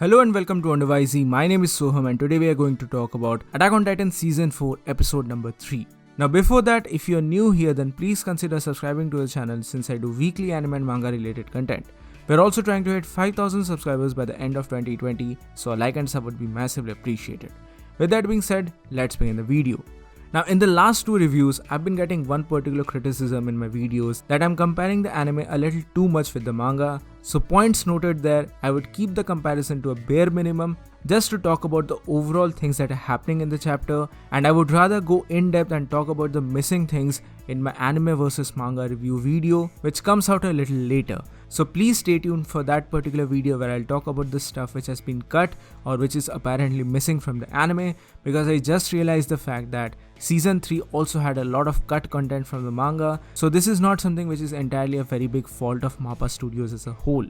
Hello and welcome to Undervisey. My name is Soham and today we are going to talk about Attack on Titan Season 4 episode number 3. Now before that, if you are new here then please consider subscribing to the channel since I do weekly anime and manga related content. We are also trying to hit 5,000 subscribers by the end of 2020, so a like and sub would be massively appreciated. With that being said, let's begin the video. Now in the last two reviews, I've been getting one particular criticism in my videos that I'm comparing the anime a little too much with the manga. So points noted there, I would keep the comparison to a bare minimum just to talk about the overall things that are happening in the chapter, and I would rather go in depth and talk about the missing things in my anime versus manga review video which comes out a little later. So please stay tuned for that particular video where I'll talk about the stuff which has been cut or which is apparently missing from the anime, because I just realized the fact that Season 3 also had a lot of cut content from the manga, so this is not something which is entirely a very big fault of MAPPA Studios as a whole.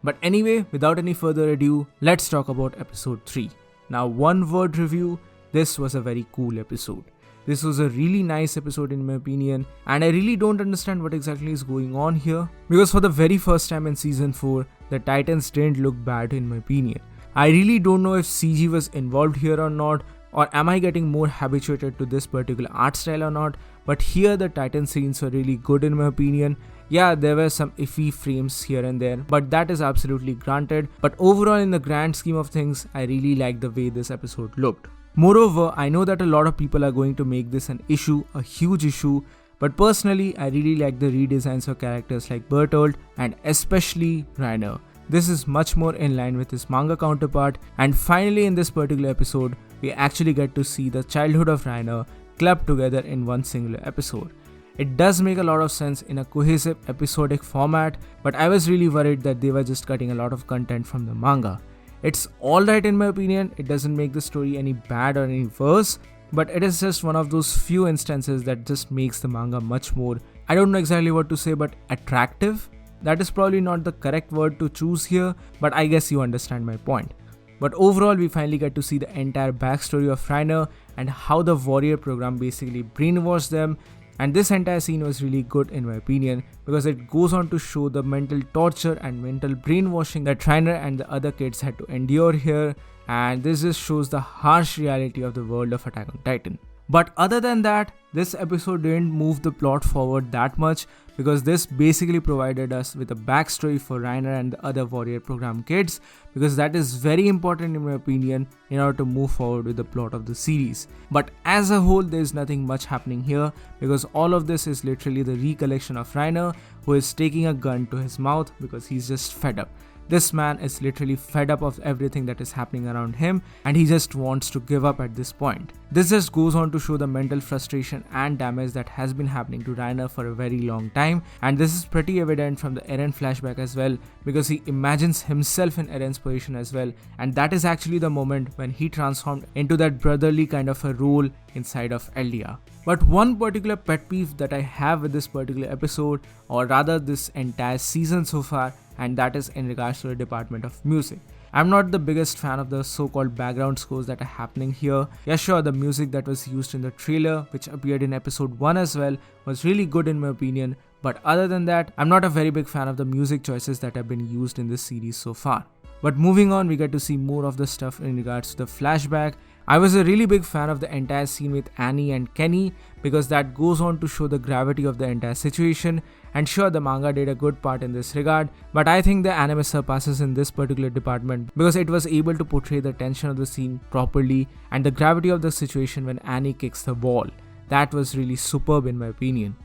But anyway, without any further ado, let's talk about episode 3. Now one word review, this was a very cool episode. This was a really nice episode in my opinion, and I really don't understand what exactly is going on here, because for the very first time in season 4, the Titans didn't look bad in my opinion. I really don't know if CG was involved here or not, or am I getting more habituated to this particular art style or not, but here the Titan scenes were really good in my opinion. Yeah, there were some iffy frames here and there, but that is absolutely granted, but overall in the grand scheme of things, I really liked the way this episode looked. Moreover, I know that a lot of people are going to make this an issue, a huge issue, but personally I really like the redesigns for characters like Bertolt and especially Reiner. This is much more in line with his manga counterpart, and finally in this particular episode, we actually get to see the childhood of Reiner clubbed together in one singular episode. It does make a lot of sense in a cohesive episodic format, but I was really worried that they were just cutting a lot of content from the manga. It's alright in my opinion, it doesn't make the story any bad or any worse, but it is just one of those few instances that just makes the manga much more, I don't know exactly what to say, but attractive? That is probably not the correct word to choose here, but I guess you understand my point. But overall, we finally get to see the entire backstory of Reiner and how the warrior program basically brainwashed them, and this entire scene was really good in my opinion because it goes on to show the mental torture and mental brainwashing that Reiner and the other kids had to endure here, and this just shows the harsh reality of the world of Attack on Titan. But other than that, this episode didn't move the plot forward that much because this basically provided us with a backstory for Reiner and the other warrior program kids, because that is very important in my opinion in order to move forward with the plot of the series. But as a whole, there is nothing much happening here because all of this is literally the recollection of Reiner, who is taking a gun to his mouth because he's just fed up. This man is literally fed up of everything that is happening around him and he just wants to give up at this point. This just goes on to show the mental frustration and damage that has been happening to Reiner for a very long time, and this is pretty evident from the Eren flashback as well, because he imagines himself in Eren's position as well, and that is actually the moment when he transformed into that brotherly kind of a role inside of Eldia. But one particular pet peeve that I have with this particular episode, or rather this entire season so far, and that is in regards to the department of music. I'm not the biggest fan of the so-called background scores that are happening here. Yeah sure, the music that was used in the trailer, which appeared in episode 1 as well, was really good in my opinion, but other than that, I'm not a very big fan of the music choices that have been used in this series so far. But moving on, we get to see more of the stuff in regards to the flashback. I was a really big fan of the entire scene with Annie and Kenny because that goes on to show the gravity of the entire situation, and sure, the manga did a good part in this regard, but I think the anime surpasses in this particular department because it was able to portray the tension of the scene properly and the gravity of the situation when Annie kicks the wall. That was really superb in my opinion.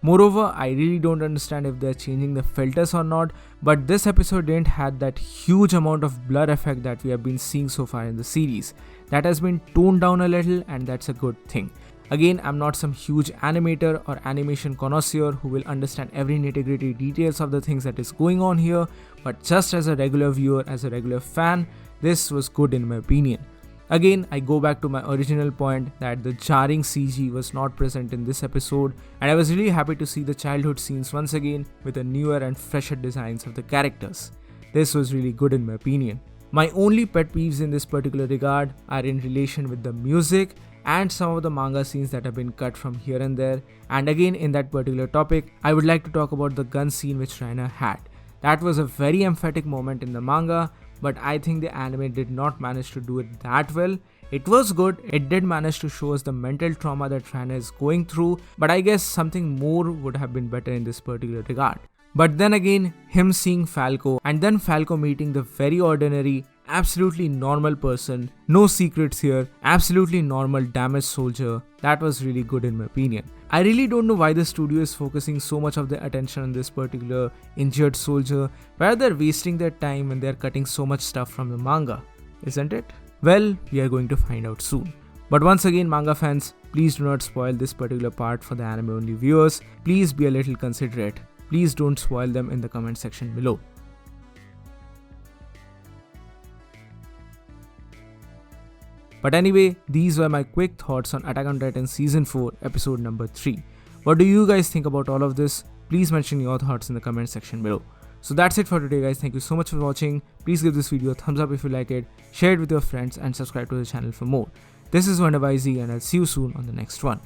Moreover, I really don't understand if they're changing the filters or not, but this episode didn't have that huge amount of blur effect that we have been seeing so far in the series. That has been toned down a little, and that's a good thing. Again, I'm not some huge animator or animation connoisseur who will understand every nitty-gritty details of the things that is going on here, but just as a regular viewer, as a regular fan, this was good in my opinion. Again, I go back to my original point that the jarring CG was not present in this episode, and I was really happy to see the childhood scenes once again with the newer and fresher designs of the characters. This was really good in my opinion. My only pet peeves in this particular regard are in relation with the music and some of the manga scenes that have been cut from here and there, and again in that particular topic, I would like to talk about the gun scene which Reiner had. That was a very emphatic moment in the manga, but I think the anime did not manage to do it that well. It was good, it did manage to show us the mental trauma that Fran is going through, but I guess something more would have been better in this particular regard. But then again, him seeing Falco and then Falco meeting the very ordinary, absolutely normal person, no secrets here, absolutely normal damaged soldier, that was really good in my opinion. I really don't know why the studio is focusing so much of their attention on this particular injured soldier, where they're wasting their time and they're cutting so much stuff from the manga, isn't it? Well, we are going to find out soon. But once again, manga fans, please do not spoil this particular part for the anime only viewers. Please be a little considerate. Please don't spoil them in the comment section below. But anyway, these were my quick thoughts on Attack on Titan Season 4 episode number 3. What do you guys think about all of this? Please mention your thoughts in the comment section below. So that's it for today guys, thank you so much for watching. Please give this video a thumbs up if you like it, share it with your friends and subscribe to the channel for more. This is Wonder by Z and I'll see you soon on the next one.